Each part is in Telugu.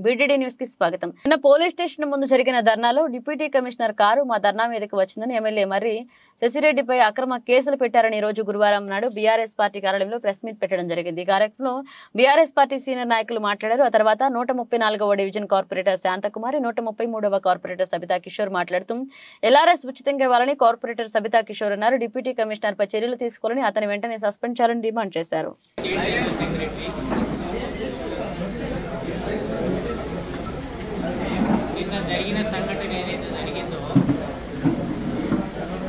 బీడీడీ న్యూస్ కి స్వాగతం. నిన్న పోలీస్ స్టేషన్ ముందు జరిగిన ధర్నాలో డిప్యూటీ కమిషనర్ కారు మా ధర్నా మీదకి వచ్చిందని ఎమ్మెల్యే మర్రి శశిరెడ్డిపై అక్రమ కేసులు పెట్టారని ఈ రోజు గురువారం నాడు బీఆర్ఎస్ పార్టీ కార్యాలయంలో ప్రెస్ మీట్ పెట్టడం జరిగింది. ఈ కార్యక్రమంలో బీఆర్ఎస్ పార్టీ సీనియర్ నాయకులు మాట్లాడారు. ఆ తర్వాత 134వ డివిజన్ కార్పొరేటర్ శాంతకుమారి, 133వ కార్పొరేటర్ సబితా కిషోర్ మాట్లాడుతూ ఎల్ఆర్ఎస్ ఉచితంగా ఇవ్వాలని కార్పొరేటర్ సబితా కిషోర్ అన్నారు. డిప్యూటీ కమిషనర్ పై చర్యలు తీసుకోవాలని, అతని వెంటనే సస్పెండ్ చేయాలని డిమాండ్ చేశారు. జరిగిన సంఘటన ఏదైతే జరిగిందో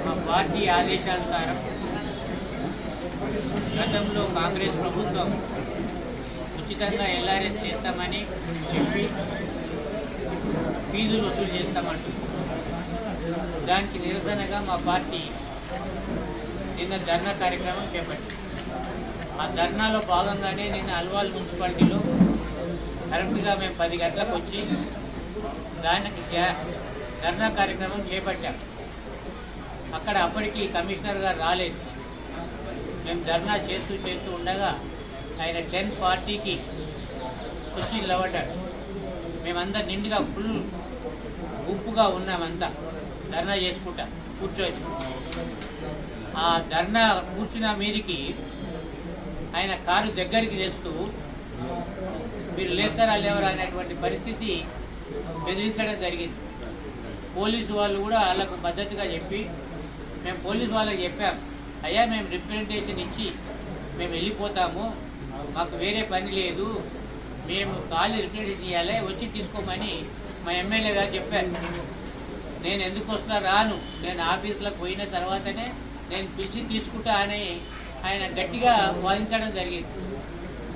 మా పార్టీ ఆదేశానుసారం గతంలో కాంగ్రెస్ ప్రభుత్వం ఉచితంగా ఎల్ఆర్ఎస్ చేస్తామని చెప్పి ఫీజులు వసూలు చేస్తామంటుంది. దానికి నిరసనగా మా పార్టీ నిన్న ధర్నా కార్యక్రమం చేపట్టింది. ఆ ధర్నాలో భాగంగానే నిన్న అల్వాల్ మున్సిపాలిటీలో కరెక్ట్గా మేము 10 గంటలకు వచ్చి దానికి ధర్నా కార్యక్రమం చేపట్టాం. అక్కడ అప్పటికి కమిషనర్ గారు రాలేదు. మేము ధర్నా చేస్తూ ఉండగా ఆయన 10:40కి వచ్చి నిలబడ్డాడు. మేమంతా నిండుగా ఫుల్ గుంపుగా ఉన్నామంతా ధర్నా చేసుకుంటా కూర్చొని. ఆ ధర్నా కూర్చున్న మీదికి ఆయన కారు దగ్గరికి తెస్తూ మీరు లేస్తారా లేవరా అనేటువంటి పరిస్థితి బెదిరించడం జరిగింది. పోలీసు వాళ్ళు కూడా వాళ్ళకు పద్ధతిగా చెప్పి మేము పోలీసు వాళ్ళకి చెప్పాం, అయ్యా మేము రిప్రజెంటేషన్ ఇచ్చి మేము వెళ్ళిపోతాము, మాకు వేరే పని లేదు, మేము ఖాళీ రిప్రజెంటేషన్ ఇవ్వాలి, వచ్చి తీసుకోమని మా ఎమ్మెల్యే గారు చెప్పారు. నేను ఎందుకు వస్తా రాను, నేను ఆఫీసులకు పోయిన తర్వాతనే నేను పిలిచి తీసుకుంటా అని ఆయన గట్టిగా వాదించడం జరిగింది.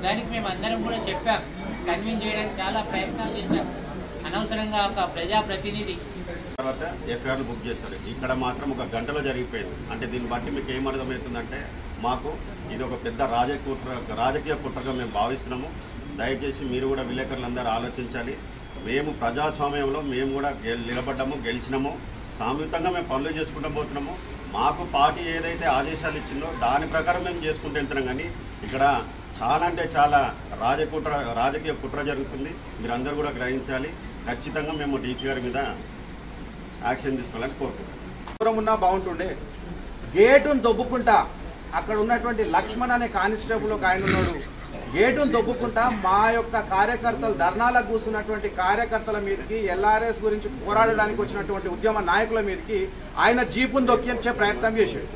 దానికి మేము అందరం కూడా చెప్పాం, కన్విన్స్ చేయడానికి చాలా ప్రయత్నాలు చేశాం. అనవసరంగా ఒక ప్రజాప్రతినిధి తర్వాత ఎఫ్ఐఆర్లు బుక్ చేస్తారు. ఇక్కడ మాత్రం 1 గంటలో జరిగిపోయింది. అంటే దీన్ని బట్టి మీకు ఏమర్థమవుతుందంటే మాకు ఇది ఒక పెద్ద రాజకీయ కుట్రగా మేము భావిస్తున్నాము. దయచేసి మీరు కూడా విలేకరులందరూ ఆలోచించాలి. మేము ప్రజాస్వామ్యంలో మేము కూడా నిలబడ్డాము, గెలిచినాము, సామూహికంగా మేము పనులు చేసుకుంటూ పోతున్నాము. మాకు పార్టీ ఏదైతే ఆదేశాలు ఇచ్చిందో దాని ప్రకారం మేము చేసుకుంటూ వెళ్తున్నాం. కానీ ఇక్కడ చాలా అంటే చాలా రాజకీయ కుట్ర జరుగుతుంది. మీరందరూ కూడా గ్రహించాలి. ఖచ్చితంగా మేము డీసీ గారి మీద యాక్షన్ తీసుకోవాలని కోరుకుంటున్నాం. దూరం ఉన్నా బాగుంటుండే. గేటును దొబ్బుకుంటా అక్కడ ఉన్నటువంటి లక్ష్మణ్ అనే కానిస్టేబుల్ ఒక ఆయన ఉన్నాడు. గేటును దొబ్బుకుంటా మా యొక్క కార్యకర్తలు ధర్నాలకు కూర్చున్నటువంటి కార్యకర్తల మీదకి ఎల్ఆర్ఎస్ గురించి పోరాడడానికి వచ్చినటువంటి ఉద్యమ నాయకుల మీదకి ఆయన జీపును దొక్కించే ప్రయత్నం చేశాడు.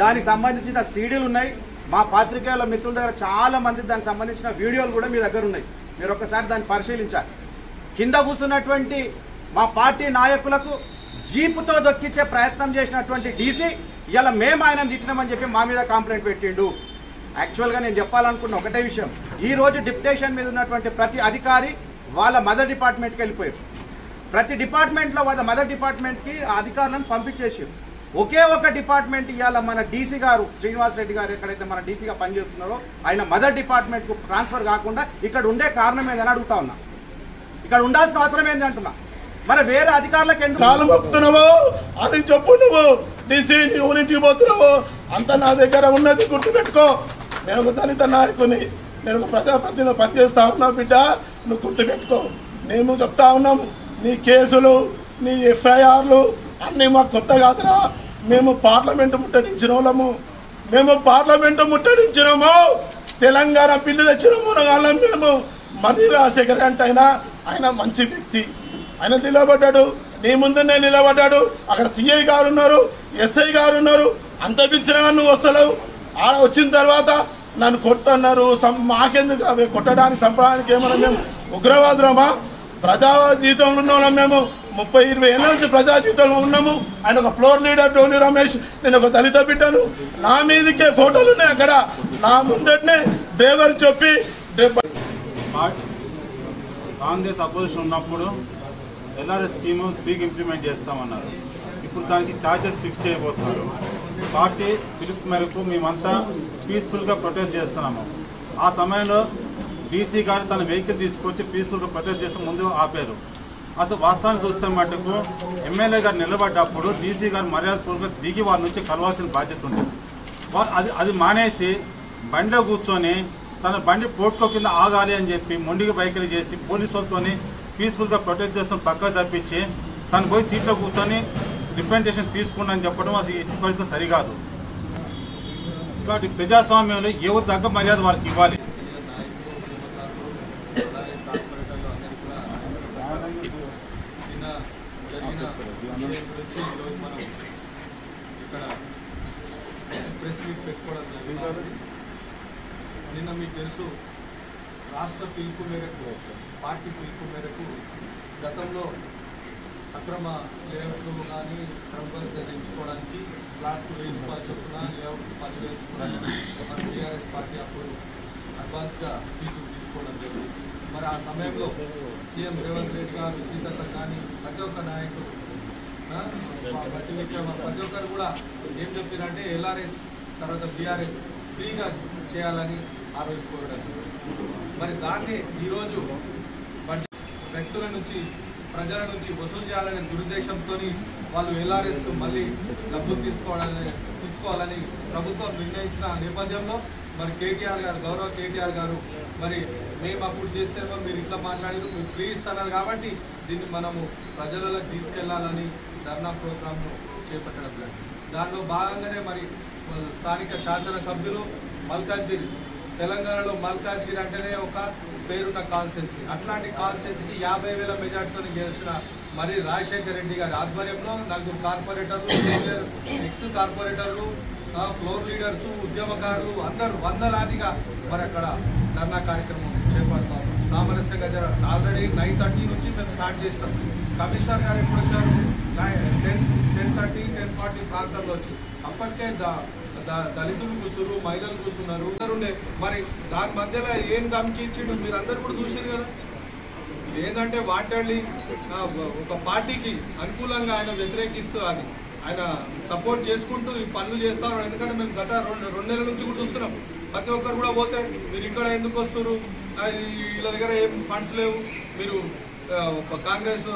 దానికి సంబంధించిన సీడీలు ఉన్నాయి. మా పాత్రికేయుల మిత్రుల దగ్గర చాలా మంది దానికి సంబంధించిన వీడియోలు కూడా మీ దగ్గర ఉన్నాయి. మీరు ఒక్కసారి దాన్ని పరిశీలించాలి. కింద కూర్చున్నటువంటి మా పార్టీ నాయకులకు జీపుతో దొక్కించే ప్రయత్నం చేసినటువంటి డీసీ ఇలా మేము ఆయన తిట్టినామని చెప్పి మా మీద కంప్లైంట్ పెట్టిండు. యాక్చువల్గా నేను చెప్పాలనుకున్న ఒకటే విషయం, ఈరోజు డిప్యుటేషన్ మీద ఉన్నటువంటి ప్రతి అధికారి వాళ్ళ మదర్ డిపార్ట్మెంట్కి వెళ్ళిపోయారు. ప్రతి డిపార్ట్మెంట్లో వాళ్ళ మదర్ డిపార్ట్మెంట్కి అధికారులను పంపించేసారు. ఒకే ఒక డిపార్ట్మెంట్ ఇవాళ మన డీసీ గారు శ్రీనివాస్ రెడ్డి గారు ఎక్కడైతే మన డీసీగా పనిచేస్తున్నారో ఆయన మదర్ డిపార్ట్మెంట్కు ట్రాన్స్ఫర్ కాకుండా ఇక్కడ ఉండే కారణం ఏదని అడుగుతా ఉన్నా. ఇక్కడ ఉండాల్సిన అవసరం ఏంది అంటున్నా. మరి వేరే అధికారులకు ఎందుకు అది చెప్పు. నువ్వు డీసీ యూనిట్కి పోతున్నావు అంత నా దగ్గర ఉన్నది గుర్తుపెట్టుకో. నేను ఒక దళిత నాయకుని, నేను ఒక ప్రజాప్రతినిధి పనిచేస్తా ఉన్నా బిడ్డ, నువ్వు గుర్తుపెట్టుకో. మేము చెప్తా ఉన్నాము, నీ కేసులు నీ ఎఫ్ఐఆర్లు అన్నీ మాకు కొత్త కాదురా. మేము పార్లమెంటు ముట్టడించిన వాళ్ళము, తెలంగాణ బిల్లు తెచ్చిన మునగాళ్ళం మేము. మర్రి రాజశేఖర్ అంటే ఆయన మంచి వ్యక్తి, ఆయన నిలబడ్డాడు, నీ ముందునే నిలబడ్డాడు. అక్కడ సిఐ గారు ఉన్నారు, ఎస్ఐ గారు ఉన్నారు, అంత పిలిచినా నువ్వు వస్తలేవు. ఆడ వచ్చిన తర్వాత నన్ను కొట్టన్నారు. మాకెందుకు అవి కొట్టడానికి చంపడానికి? ఏమన్నా మేము ఉగ్రవాదులమా? ప్రజా జీవితంలో ఉన్న వాళ్ళం మేము. 30-20 ఏళ్ళ నుంచి ప్రజా జీవితంలో ఉన్నాము. ఆయన ఒక ఫ్లోర్ లీడర్ టోనీ రమేష్, నేను ఒక దళిత బిడ్డను. నా మీదకే ఫోటోలు ఉన్నాయి అక్కడ, నా ముందటనే బేవర్ చెప్పి కాంగ్రెస్ అపోజిషన్ ఉన్నప్పుడు ఎల్ఆర్ఎస్ స్కీమ్ ఫ్రీగా ఇంప్లిమెంట్ చేస్తామన్నారు. ఇప్పుడు దానికి ఛార్జెస్ ఫిక్స్ చేయబోతున్నారు. పార్టీ పిలుపు మేరకు మేమంతా పీస్ఫుల్గా ప్రొటెస్ట్ చేస్తున్నాము. ఆ సమయంలో డీసీ గారు తన వెహికల్ తీసుకొచ్చి పీస్ఫుల్గా ప్రొటెస్ట్ చేస్తే ముందు ఆపారు. అది వాస్తవాన్ని చూస్తే మటుకు ఎమ్మెల్యే గారు నిలబడ్డప్పుడు డీసీ గారు మర్యాదపూర్వకంగా దిగి వారి నుంచి కలవాల్సిన బాధ్యత ఉండేది. అది మానేసి బండిలో కూర్చొని తన బండి పోర్టుకో కింద ఆగాలి అని చెప్పి మొండిగా వైఖరి చేసి పోలీసులతోని పీస్ఫుల్గా ప్రొటెక్ట్ చేస్తాం పక్కకు తప్పించి తను పోయి సీట్లో కూర్చొని రిప్రజెంటేషన్ తీసుకున్నాను చెప్పడం అది ఎట్టి పరిస్థితి సరికాదు. కాబట్టి ప్రజాస్వామ్యంలో ఎవరు తగ్గ మర్యాద వారికి ఇవ్వాలి. ప్రెస్ మీట్ పెట్టుకోవడం జరిగింది. నిన్న మీకు తెలుసు రాష్ట్ర పిలుపు మేరకు పార్టీ పిలుపు మేరకు గతంలో అక్రమ లేఅవుట్లు కానీ క్రమబద్ధీకరించుకోవడానికి ప్లాట్ 1000 రూపాయలు చొప్పున లేఅవుట్ 10,000 చొప్పున మన టీఆర్ఎస్ పార్టీ అప్పుడు అడ్వాన్స్గా ఫీజులు తీసుకోవడం జరిగింది. మరి ఆ సమయంలో సీఎం రేవంత్ రెడ్డి గారు సీతక్క కానీ ప్రతి ఒక్క నాయకుడు ప్రతి ఒక్కరు కూడా ఏం చెప్పారంటే ఎల్ఆర్ఎస్ తర్వాత బీఆర్ఎస్ ఫ్రీగా చేయాలని ఆ రోజు కోరడం. మరి దాన్ని ఈరోజు వ్యక్తుల నుంచి ప్రజల నుంచి వసూలు చేయాలనే దురుద్దేశంతో వాళ్ళు ఎల్ఆర్ఎస్కు మళ్ళీ డబ్బులు తీసుకోవాలని ప్రభుత్వం నిర్ణయించిన నేపథ్యంలో మరి కేటీఆర్ గారు గౌరవ కేటీఆర్ గారు మరి మేము అప్పుడు చేస్తేమో మీరు ఇట్లా మాట్లాడారు మీరు ఫ్రీ ఇస్తున్నారు కాబట్టి దీన్ని మనము ప్రజలకు తీసుకెళ్లాలని ధర్నా ప్రోగ్రాంను చేపట్టడం జరిగింది. దానిలో భాగంగానే మరి స్థానిక శాసనసభ్యులు మల్కాజ్గిరి తెలంగాణలో మల్కాజ్గిరి అంటేనే ఒక పేరున్న కాన్స్టిట్యున్సీ. అట్లాంటి కాన్స్టిట్యున్సీకి 50,000 మెజార్టీతో గెలిచిన మరి రాజశేఖర్ రెడ్డి గారి ఆధ్వర్యంలో 4 కార్పొరేటర్లు సీనియర్ ఎక్స్ కార్పొరేటర్లు ఫ్లోర్ లీడర్స్ ఉద్యమకారులు అందరూ వందలాదిగా మరి అక్కడ ధర్నా కార్యక్రమం చేపడతాం. సామరస్యంగా ఆల్రెడీ 9:30 నుంచి మేము స్టార్ట్ చేసినాం. కమిషనర్ గారు ఎప్పుడు వచ్చారు 10:30 10:40 ప్రాంతాల్లో వచ్చి అప్పటికే దళితులు కూర్చున్నారు మహిళలు కూర్చున్నారు ఉండే. మరి దాని మధ్యలో ఏం ధమ్కి ఇచ్చిండు మీరు అందరు కూడా చూసారు కదా. ఏంటంటే వాంటెడ్లీ ఒక పార్టీకి అనుకూలంగా ఆయన వ్యతిరేకిస్తూ అని ఆయన సపోర్ట్ చేసుకుంటూ ఈ పనులు చేస్తారు. ఎందుకంటే మేము గత 2 నెలల నుంచి కూడా చూస్తున్నాం. ప్రతి ఒక్కరు కూడా పోతే మీరు ఇక్కడ ఎందుకు వస్తారు, వీళ్ళ దగ్గర ఏం ఫండ్స్ లేవు, మీరు కాంగ్రెస్